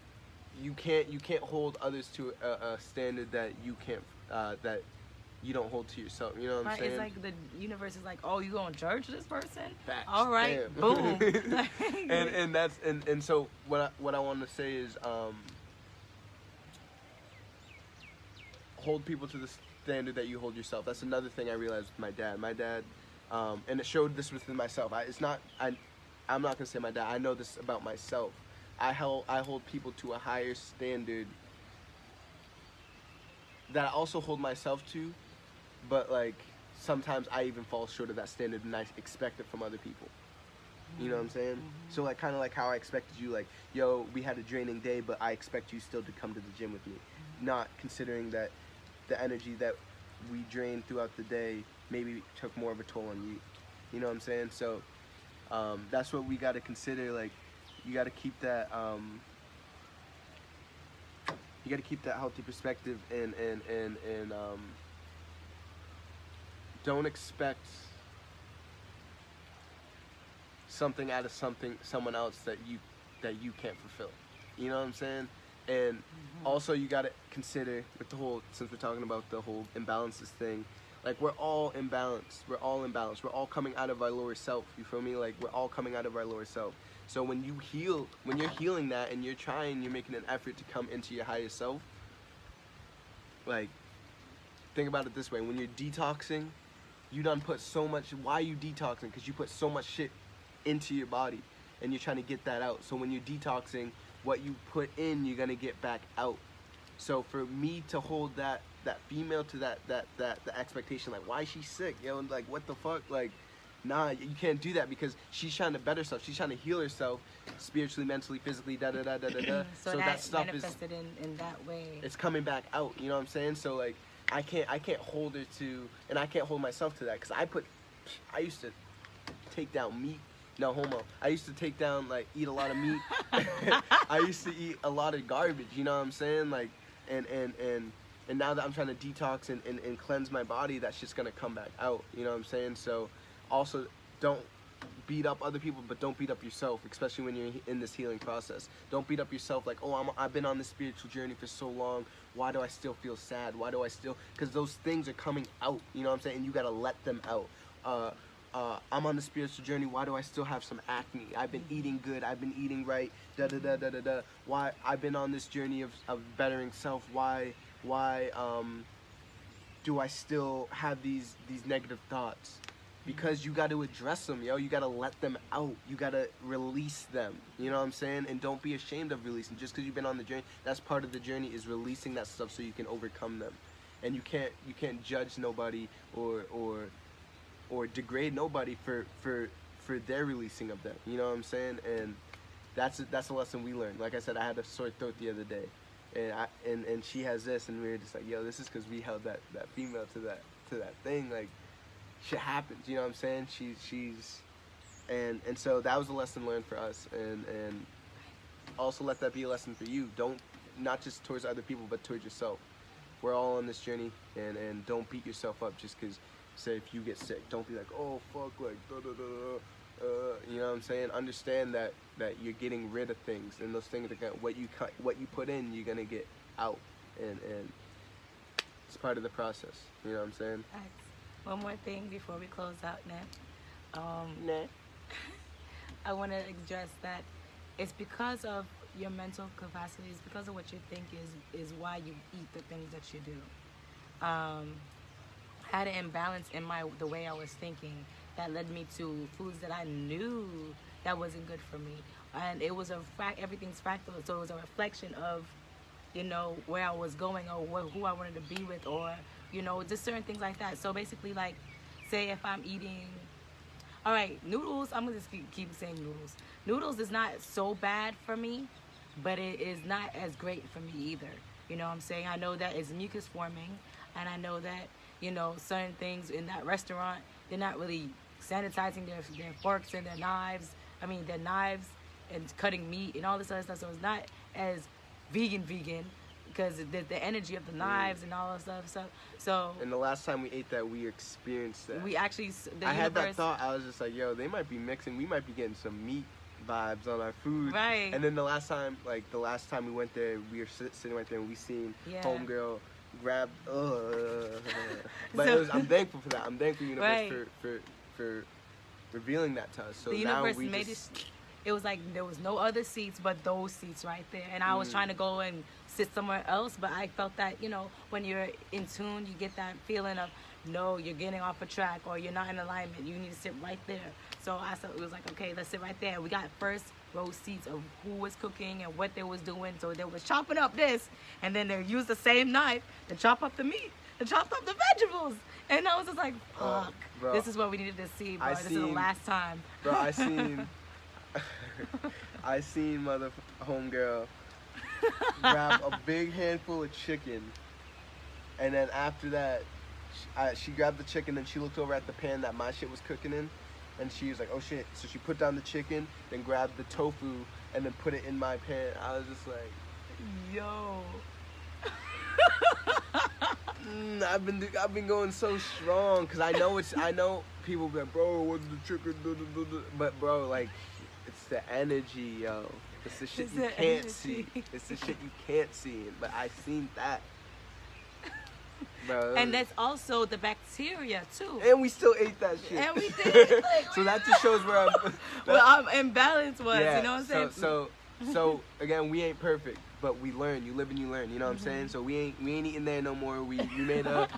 you can't hold others to a standard that you can't that you don't hold to yourself. You know what I'm saying? It's like the universe is like, oh, you going to church this person? Facts. All right, boom. and that's and so what I want to say is hold people to the standard that you hold yourself. That's another thing I realized with my dad. My dad, and it showed this within myself. I'm not gonna say my dad. I know this about myself. I hold people to a higher standard that I also hold myself to, but like sometimes I even fall short of that standard, and I expect it from other people. You know what I'm saying? Mm-hmm. So like kind of like how I expected you, like, yo, we had a draining day, but I expect you still to come to the gym with me, not considering that the energy that we drained throughout the day maybe took more of a toll on you. You know what I'm saying? So that's what we got to consider. Like, you got to keep that healthy perspective, and don't expect something out of someone else that you can't fulfill. You know what I'm saying? And also you got to consider with the whole, since we're talking about the whole imbalances thing, Like, we're all imbalanced. We're all imbalanced. We're all coming out of our lower self. You feel me? Like, we're all coming out of our lower self. So when you heal, when you're healing that and you're making an effort to come into your higher self, like, think about it this way. When you're detoxing, you done put so much, why are you detoxing? Because you put so much shit into your body and you're trying to get that out. So when you're detoxing, what you put in, you're going to get back out. So for me to hold that female to the expectation, like, why is she sick? Yo, and like, what the fuck? Like, nah, you can't do that because she's trying to better herself. She's trying to heal herself spiritually, mentally, physically, da-da-da-da-da-da. So that stuff manifested in that way. It's coming back out, you know what I'm saying? So, like, I can't hold her to, and I can't hold myself to that because I used to take down meat. No homo. I used to take down, like, eat a lot of meat. I used to eat a lot of garbage, you know what I'm saying? Like, and now that I'm trying to detox and cleanse my body, that's just gonna come back out, you know what I'm saying? So, also, don't beat up other people, but don't beat up yourself, especially when you're in this healing process. Don't beat up yourself like, oh, I've been on this spiritual journey for so long. Why do I still feel sad? Why do I still... Because those things are coming out, you know what I'm saying? And you got to let them out. I'm on the spiritual journey. Why do I still have some acne? I've been eating good. I've been eating right. Da-da-da-da-da-da. Why? I've been on this journey of bettering self. Why do I still have these negative thoughts? Because you got to address them, yo. You got to let them out. You got to release them. You know what I'm saying? And don't be ashamed of releasing. Just because you've been on the journey, that's part of the journey, is releasing that stuff so you can overcome them. And you can't judge nobody or degrade nobody for their releasing of them. You know what I'm saying? And that's a lesson we learned. Like I said, I had a sore throat the other day, and she has this, and we were just like, yo, this is because we held that female to that thing. Like, shit happens, you know what I'm saying? She's and so that was a lesson learned for us, and also let that be a lesson for you. Don't, not just towards other people, but towards yourself. We're all on this journey, and don't beat yourself up just because, say, if you get sick, don't be like, oh fuck, like you know what I'm saying? Understand that you're getting rid of things, and those things are gonna, what you put in, you're gonna get out, and it's part of the process. You know what I'm saying? One more thing before we close out, Nat. I want to address that it's because of your mental capacity. It's because of what you think is why you eat the things that you do. I had an imbalance in the way I was thinking that led me to foods that I knew that wasn't good for me, and it was everything's fractal, so it was a reflection of, you know, where I was going or who I wanted to be with, or, you know, just certain things like that. So basically, like, say if I'm eating, all right, noodles, I'm gonna just keep saying noodles. Noodles is not so bad for me, but it is not as great for me either. You know what I'm saying? I know that it's mucus forming, and I know that, you know, certain things in that restaurant, they're not really sanitizing their forks and their knives. I mean, their knives and cutting meat and all this other stuff. So it's not as vegan because the energy of the knives and all that stuff. So. And the last time we ate that, we experienced that. We actually. I had that thought. I was just like, yo, they might be mixing. We might be getting some meat vibes on our food. Right. And then the last time we went there, we were sitting right there and we seen homegirl grab. But I'm thankful for that. I'm thankful, universe, for revealing that to us. So the universe made it. It was like there was no other seats but those seats right there, and I was trying to go and sit somewhere else, but I felt that, you know, when you're in tune, you get that feeling of, no, you're getting off a track or you're not in alignment. You need to sit right there. So it was like, okay, let's sit right there. We got first row seats of who was cooking and what they was doing. So they was chopping up this, and then they used the same knife to chop up the meat, to chop up the vegetables. And I was just like, fuck, bro, this is what we needed to see, bro. This is the last time. Bro, I seen mother homegirl grab a big handful of chicken, and then after that, she grabbed the chicken, and she looked over at the pan that my shit was cooking in, and she was like, oh shit. So she put down the chicken, then grabbed the tofu, and then put it in my pan. I was just like, yo. I've been going so strong, because I know people be like, bro, what's the chicken? But bro, like, it's the energy, yo. It's the shit you can't see. It's the shit you can't see. But I seen that. Bro, and that's also the bacteria too. and we still ate that shit. And we did. So that just shows where I'm. Well, I'm imbalanced was. Yeah, You know what I'm saying? So again, we ain't perfect, but we learn. You live and you learn. You know what I'm saying? So we ain't eating there no more. We made a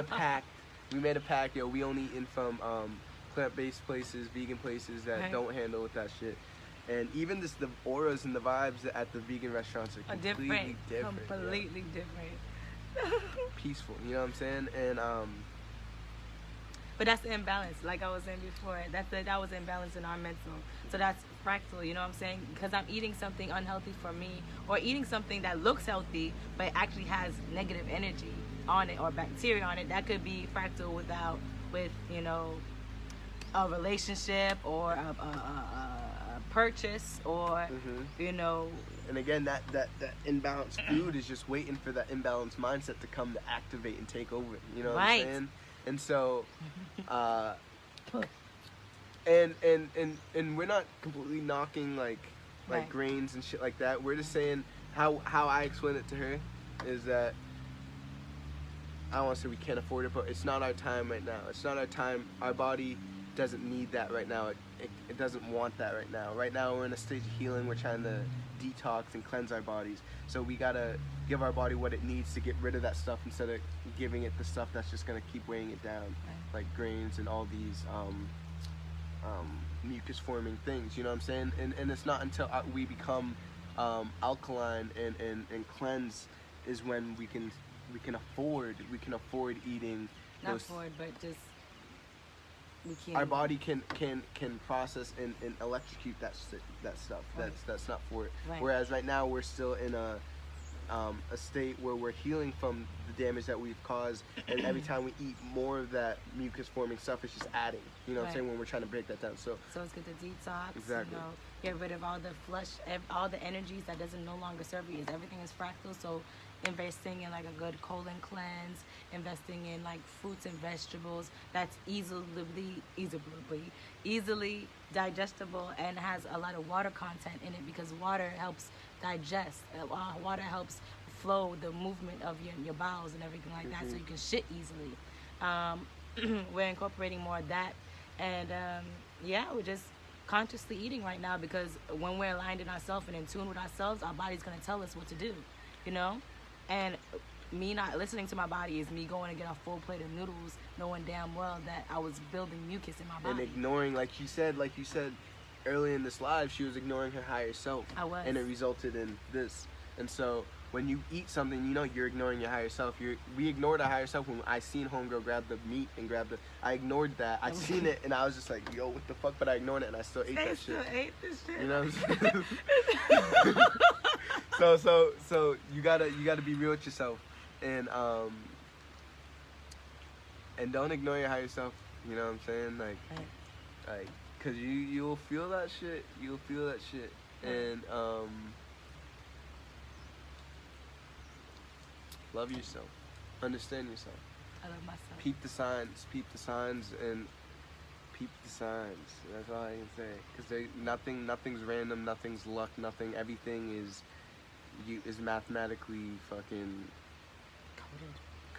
pact. We made a pact. Yo, we only eating from plant-based places, vegan places that don't handle with that shit. And even the auras and the vibes at the vegan restaurants are completely different. Completely different. Peaceful. You know what I'm saying? And but that's the imbalance, like I was saying before. That was imbalance in our mental. So that's fractal, you know what I'm saying? Because I'm eating something unhealthy for me, or eating something that looks healthy but actually has negative energy on it or bacteria on it. That could be fractal with you know, a relationship or a purchase or you know. And again, that imbalanced food is just waiting for that imbalanced mindset to come to activate and take over. You know what I'm saying? And so, and we're not completely knocking like grains and shit like that. We're just saying how I explain it to her is that I don't want to say we can't afford it, but it's not our time right now. It's not our time. Our body doesn't need that right now. It doesn't want that right now. Right now we're in a stage of healing. We're trying to detox and cleanse our bodies. So we gotta give our body what it needs to get rid of that stuff instead of giving it the stuff that's just gonna keep weighing it down, like grains and all these mucus forming things. You know what I'm saying? And it's not until we become alkaline and cleanse is when we can afford eating. Not those, afford, but just we can't. Our body can process and electrocute that stuff. That's not for it. Right. Whereas right now we're still in a state where we're healing from the damage that we've caused, and every time we eat more of that mucus forming stuff, it's just adding. You know what I'm saying? When we're trying to break that down. So it's good to detox. Exactly. You know, get rid of all the all the energies that doesn't no longer serve you. Everything is fractal. So investing in like a good colon cleanse, investing in like fruits and vegetables that's easily digestible and has a lot of water content in it, because water helps digest. Water helps flow the movement of your bowels and everything like that, so you can shit easily. We're incorporating more of that, and we're just consciously eating right now, because when we're aligned in ourselves and in tune with ourselves, our body's going to tell us what to do, you know. And me not listening to my body is me going to get a full plate of noodles, knowing damn well that I was building mucus in my body. And ignoring, like you said early in this live, she was ignoring her higher self. I was. And it resulted in this. And so when you eat something, you know you're ignoring your higher self. We ignored our higher self when I seen homegirl grab the meat and I ignored that. I seen it and I was just like, yo, what the fuck? But I ignored it and I still ate that shit. Ate this shit. You know what I'm saying? So you gotta be real with yourself, and don't ignore your higher self. You know what I'm saying? Like, cause you'll feel that shit. You'll feel that shit, and love yourself, understand yourself. I love myself. Peep the signs, and peep the signs. That's all I can say. Cause nothing's random, nothing's luck, everything is mathematically fucking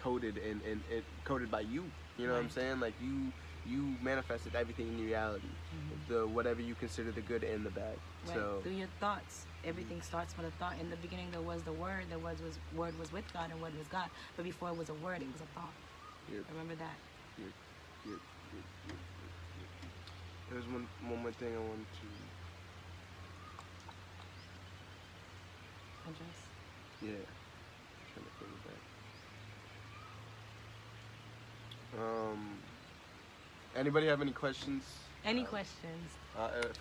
coded and coded by you. You know what I'm saying? Like you manifested everything in reality. The whatever you consider the good and the bad. Right. So through your thoughts. Everything starts with a thought. In the beginning there was the word, word was with God, and word was God. But before it was a word, it was a thought. Yep. Remember that. Yep. There's one more thing I wanted to address. Yeah. I'm trying to think of that. Anybody have any questions? Any questions?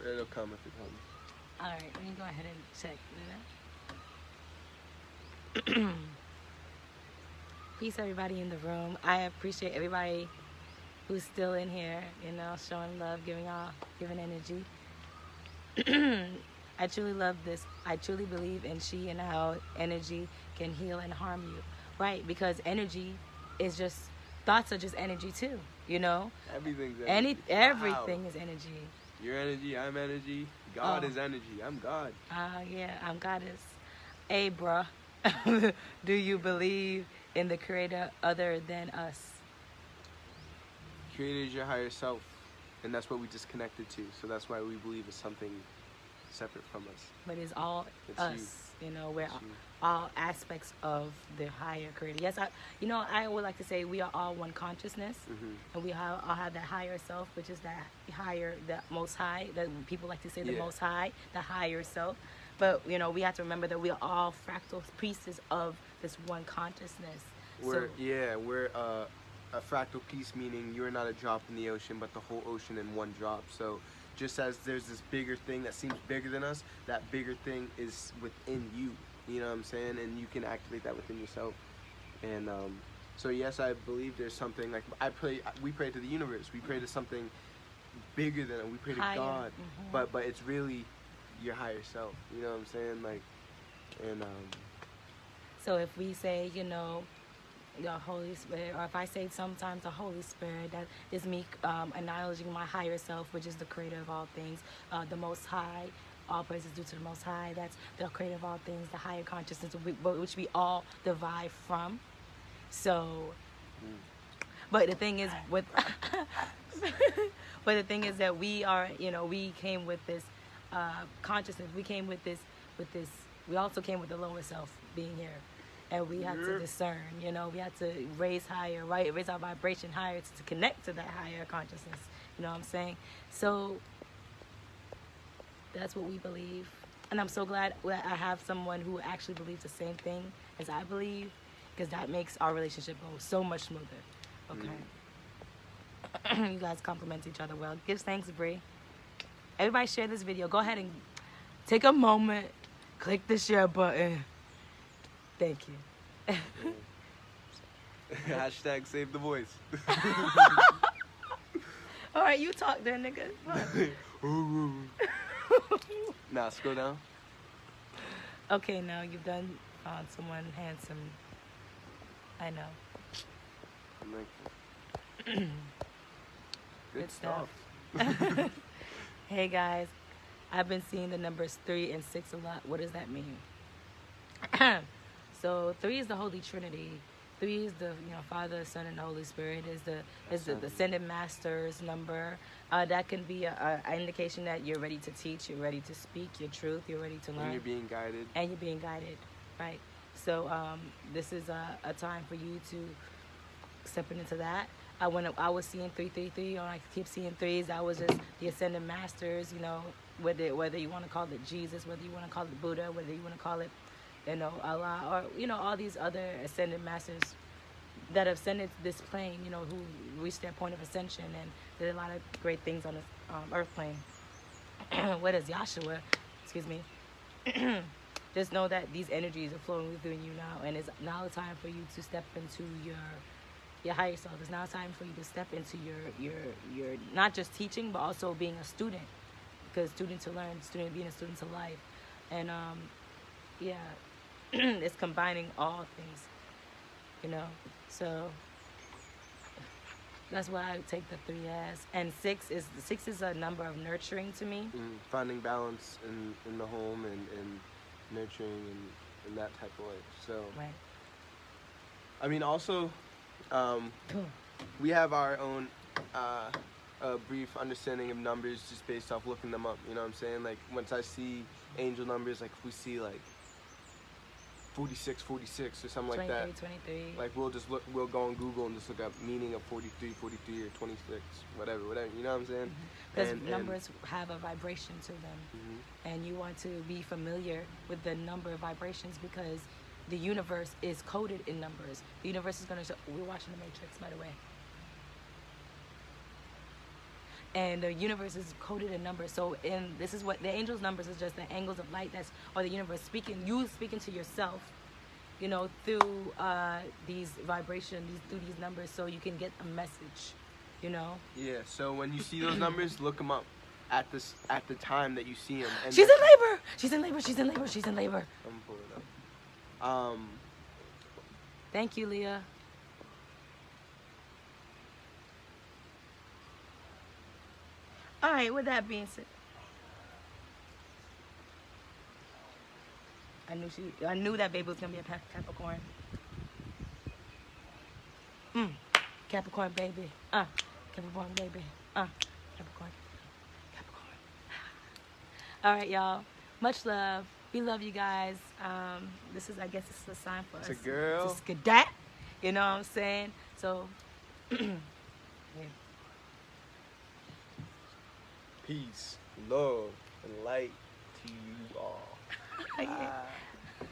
It'll come if it comes. All right, let me go ahead and check. Peace, everybody in the room. I appreciate everybody who's still in here, you know, showing love, giving energy. I truly love this. I truly believe in she and how energy can heal and harm you. Right, because energy is just, thoughts are just energy too, you know? Everything's energy. Everything is energy. You're energy, I'm energy. God is energy. I'm God. Yeah, I'm goddess. Hey, bruh. Do you believe in the creator other than us? Creator is your higher self, and that's what we disconnected to. So that's why we believe it's something separate from us. But it's all It's us, you know, we're It's you. all aspects of the higher creator. Yes, I would like to say we are all one consciousness, and we all have that higher self, which is that higher, the most high, that people like to say the Yeah. most high, the higher self. But, you know, we have to remember that we are all fractal pieces of this one consciousness. We're a fractal piece, meaning you're not a drop in the ocean, but the whole ocean in one drop. So just as there's this bigger thing that seems bigger than us, that bigger thing is within you. You know what I'm saying? And you can activate that within yourself. And so yes, I believe there's something like we pray to the universe. We pray to something bigger than it. We pray to Higher. God. But it's really your higher self. You know what I'm saying? Like, and So if we say, you know, the Holy Spirit, or if I say sometimes the Holy Spirit, that is me acknowledging my higher self, which is the creator of all things, the Most High. All praise is due to the Most High. That's the creator of all things, the higher consciousness, which we all derive from. So, but the thing is with, but the thing is that we are, you know, we came with this consciousness. We came with this. We also came with the lower self being here. And we had to discern, you know, we had to raise higher, right? Raise our vibration higher to connect to that higher consciousness. You know what I'm saying? So that's what we believe. And I'm so glad that I have someone who actually believes the same thing as I believe, because that makes our relationship go so much smoother. Okay. You guys compliment each other well. Give thanks, Bree. Everybody share this video. Go ahead and take a moment, click the share button. Thank you. hashtag save the voice. All right, you talk then, nigga. Nah, scroll down. Okay, now you've done someone handsome. I know. Good stuff. Hey guys, I've been seeing the numbers 3 and 6 a lot. What does that mean? So 3 is the Holy Trinity. 3 is the Father, Son, and the Holy Spirit. Is the Ascended Master's number. That can be an indication that you're ready to teach, you're ready to speak your truth, you're ready to learn. And you're being guided. And you're being guided, right? So this is a time for you to step into that. When I was seeing 333, or I keep seeing 3s, that was just the Ascended Masters, you know, whether you want to call it Jesus, whether you want to call it Buddha, whether you want to call it, you know, Allah, or, you know, all these other Ascended Masters that have ascended this plane, you know, who reached their point of ascension and did a lot of great things on the earth plane. What is Yahshua? Excuse me. Just know that these energies are flowing within you now, and it's now time for you to step into your higher self. It's now time for you to step into your not just teaching, but also being a student, because student to learn, being a student to life, and yeah, it's combining all things, you know. So that's why I take the 3 as. And 6 is a number of nurturing to me. Finding balance in the home and nurturing in that type of way. So Right. I mean, also we have our own brief understanding of numbers just based off looking them up. You know what I'm saying? Like, once I see angel numbers, like if we see like 46 or something like that, 23. like we'll go on Google and just look up meaning of 43 or 26, whatever, you know what I'm saying? Because numbers have a vibration to them, and you want to be familiar with the number of vibrations, because the universe is coded in numbers. The universe is going to show. We're watching The Matrix, by the way. And the universe is coded in numbers. So, this is what the angels' numbers is, just the angles of light or the universe speaking. You speaking to yourself, you know, through these vibrations, through these numbers, so you can get a message, you know. Yeah. So when you see those numbers, look them up at the time that you see them. And She's in labor. She's in labor. She's in labor. She's in labor. I'm gonna pull it up. Thank you, Leah. All right, with that being said, I knew that baby was gonna be a Capricorn. Capricorn baby. Capricorn baby. Capricorn. Capricorn. All right, y'all. Much love. We love you guys. This is, I guess, this is a sign for us. It's a girl. To skedat. You know what I'm saying? So, yeah. Peace, love, and light to you all. Yeah.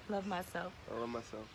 Love myself. I love myself.